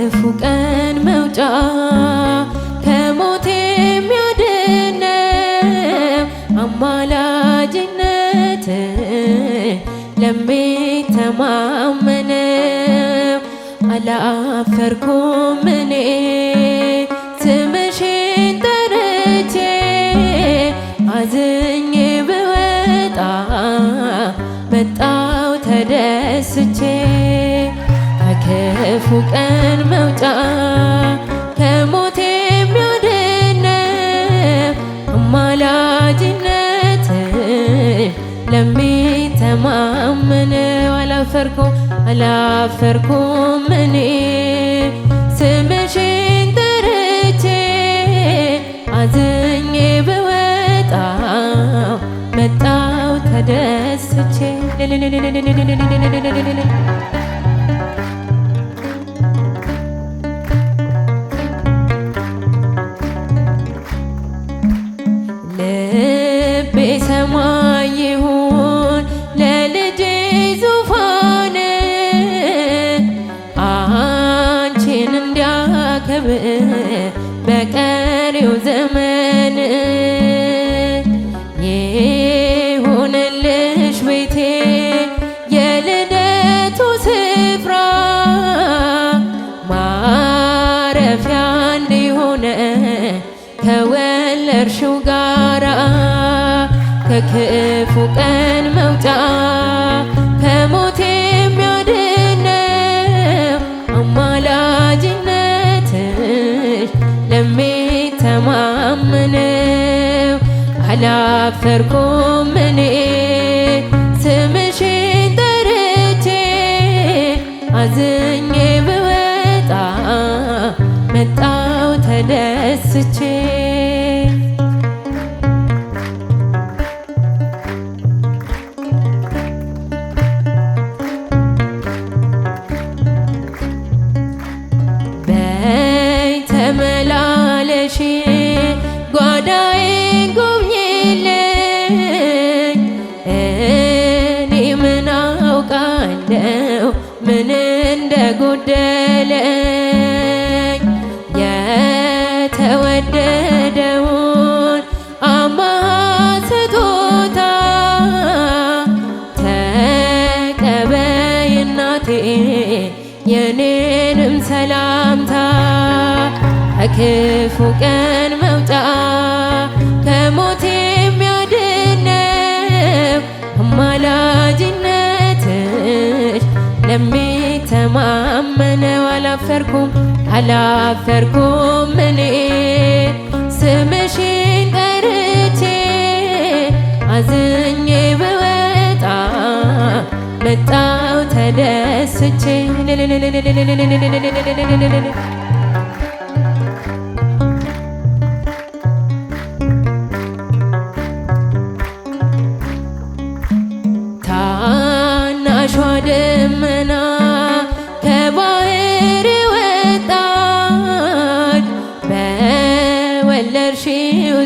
ከክፉ ቀን መውጫ ከሞት የሚያድነው አማላጅነት ለሚተማመነው አላፈርኩም እኔ ስምሽን ጠርቼ አዝኜ ብወጣ መጣው ተደስቼ ከክፉ ቀን መውጫ ከሞት የሚያድነው አማላጅነት ለሚተማመነው አላፈርኩም እኔ ስምሽን ጠርቼ አዝኜ ብወጣ መጣው ተደስቼ ልቤ ሰማይ ይሁን ለልጄ ዙፋን አንቺን እንዲያከብር በቀሪው ዘመን ይሁንልሽ ቤቴ የልደቱ ስፍራ ማረፊያ እንዲሆነ ከወለድሽው ጋራ ከክፉ ቀን መውጫ ከሞት የሚያድነው አማላጅነትሽ ለሚተማመነው አላፈርኩም እኔ ስምሽን ጠርቼ አዝኜ ብወጣ መጣው ተደስቼ በይ ተመላለሺ ጓዳዬን ጎብኚልኝ እኔ ምን አውቃለሁ ምን እንደጎደለኝ የተወደደውን አማት ስጦታ ተቀበይ እናቴ የኔንም ሰላምታ ከክፉ ቀን መውጫ ከሞት የሚያድነው አማላጅነትሽ ለሚተማመነው አላፈርኩም እኔ ስምሽን ጠርቼ አዝኜ ብወጣ መጣው ተደስቼ ታናሿ ደመና ከባህር ወጣች በወለድሽው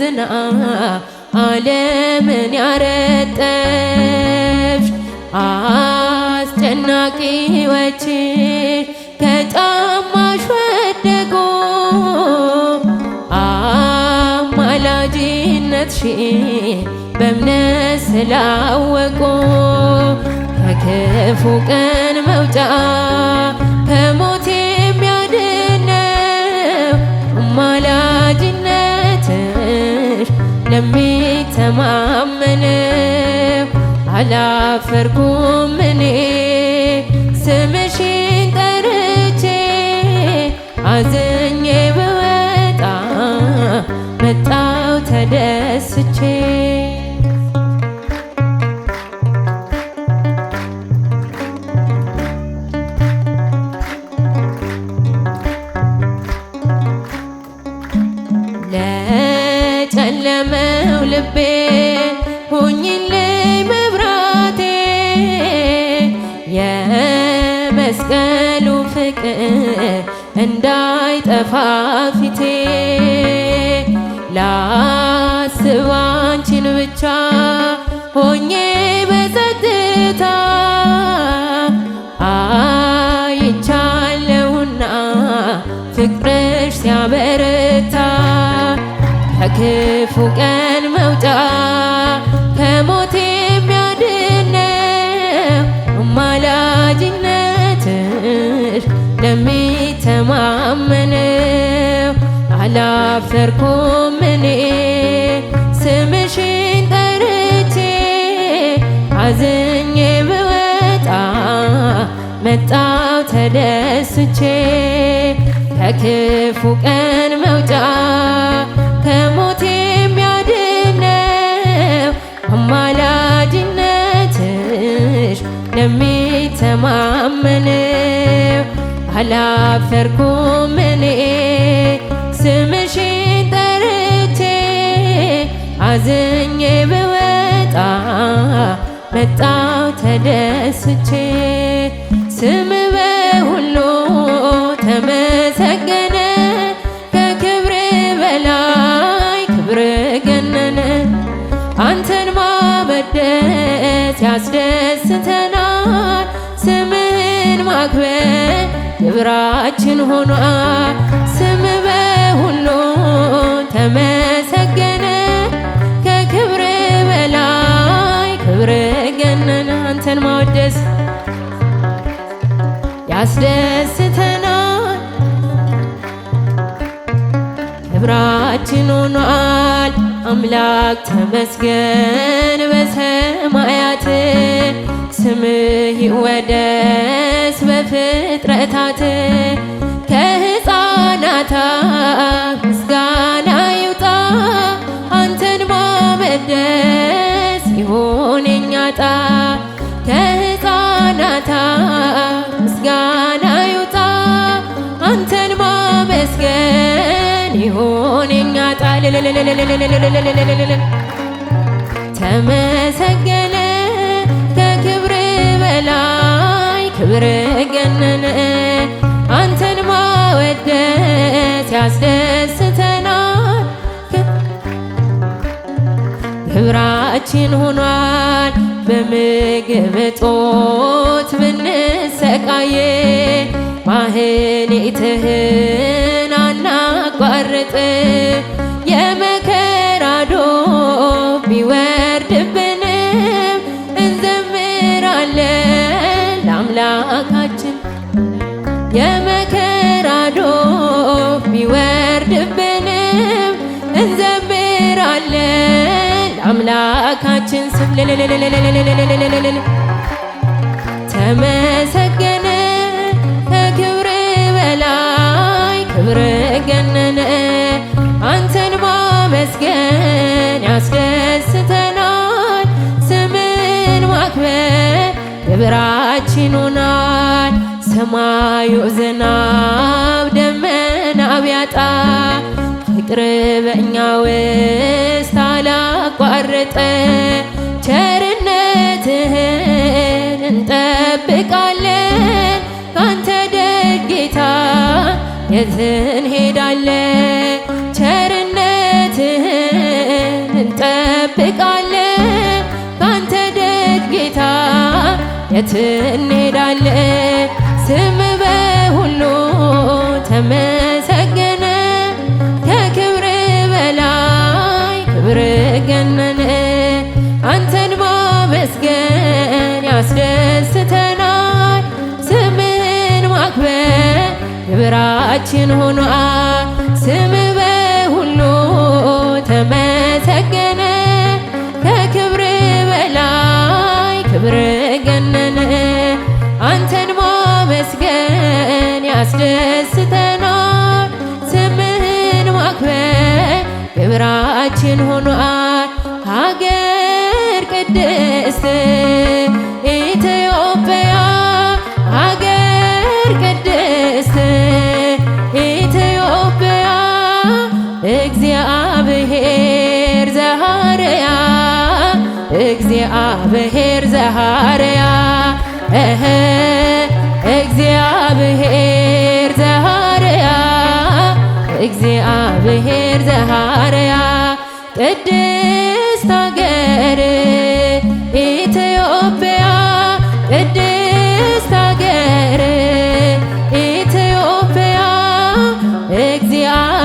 ዝናብ ዓለምን ያረጠብሽ አስጨናቂዎችሽ ከጫማሽ ወደቁ አማላጅነትሽን በእምነት ስላወቁ ከክፉ ቀን መውጫ ከሞት የሚያድነው አማላጅነትሽ ለሚተማመነው አላፈርኩም እኔ ስምሽን ጠርቼ አዝኜ ብወጣ መጣው ተደስቼ ለጨለመው ልቤ ሁኚልኝ መብራቴ የመስቀሉ ፍቅር እንዳይጠፋ ፊቴ ላስብ አንቺን ብቻ ሆኜ በጸጥታ አይቻለሁና የሚያበረታ ከክፉ ቀን መውጫ ከሞት የሚያድነው አማላጅነትሽ ለሚተማመነው አላፈርኩም እኔ ስምሽን ጠርቼ አዝኜ ብወጣ መጣው ተደስቼ ከክፉ ቀን መውጫ ከሞት የሚያድነው አማላጅነትሽ ለሚተማመነው አላፈርኩም እኔ ስምሽን ጠርቼ አዝኜ ብወጣ መጣው ተደስቼ ስም በሁሉ ተመሰገነ ከክብር በላይ ክብር ገነነ አንተን ማወደስ ያስደስተናል ስምህን ማክበር ክብራችን ሆኗል ስም በሁሉ ተመሰገነ ከክብር በላይ ክብር ገነነ አንተን ማወደስ ያስደስተናል ክብራችን ሆኗል አምላክ ተመስገን በሰማያት ስምህ ይወደስ በፍጥረታት ከሕፃናት ምስጋና ይውጣ አንተን ማወደስ ይሁን የኛ ዕጣ ከሕፃናት ምስጋና ይውጣ አንተን ማመስገን ይሁን የኛ ዕጣ ተመሰገነ ከክብር በላይ ክብር ገነነ አንተን ማወደስ ያስደስተናል ክብራችን ሆኗል በምግብ እጦት ብንሰቃየ ማህሌትህን አናቋርጥ የመከራ ዶፍ ቢወርድብንም እንዘምራለን ለአምላካችን የመከራ ዶፍ ቢወርድብንም እንዘምራለን ለአምላካችን ስም ተመሰገነ ከክብር በላይ ክብር ገነነ አንተን ማመስገን ያስደስተናል ስምን ማክበር ክብራችን ሆኗል ሰማዩ ዝናብ ደመና ቢያጣ ፍቅር በእኛ ውስጥ አላቋረጠ ቸርነትህን እንጠብቃለን ካንተ ደግ ጌታ የት እንሄዳለን ቸርነትህን እንጠብቃለን ካንተ ደግ ጌታ የት እንሄዳለን ስም በሁሉ ተመሰገነ ከክብር በላይ ክብር ገነነ አንተን ማመስገን ያስደስተናል ስምህን ማክበር ክብራችን ሆኗል ስም በሁሉ ተመሰገነ ከክብር በላይ ክብር ገነነ አንተን ማመስገን ያስደስተናል ስምህን ማክበር ክብራችን ሆኗል ሀገር ቅድስት ኢትዮጵያ ሀገር ቅድስት ኢትዮጵያ እግዚአብሔር ዘሃርያ እግዚአብሔር ዘሃርያ እግዚአብሔር ዘሃርያ እግዚአብሔር ዘሃርያ ቅድስት ሀገር ኢትዮጵያ ቅድስት ሀገር ኢትዮጵያ እግዚአብሔር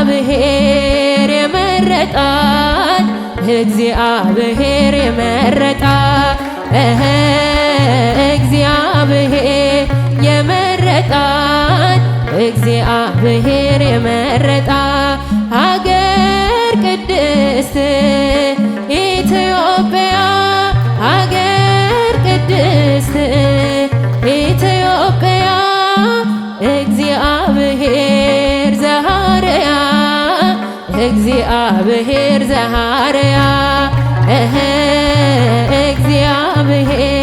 የመረጣት እግዚአብሔር የመረጣት እግዚአብሔር የመረጣት እግዚአብሔር የመረጣት ሀገር ቅድስት ኢትዮጵያ ሀገር ቅድስት ኢትዮጵያ እግዚአብሔር ዘሃርያ እግዚአብሔር ዘሃርያ እግዚአብሔር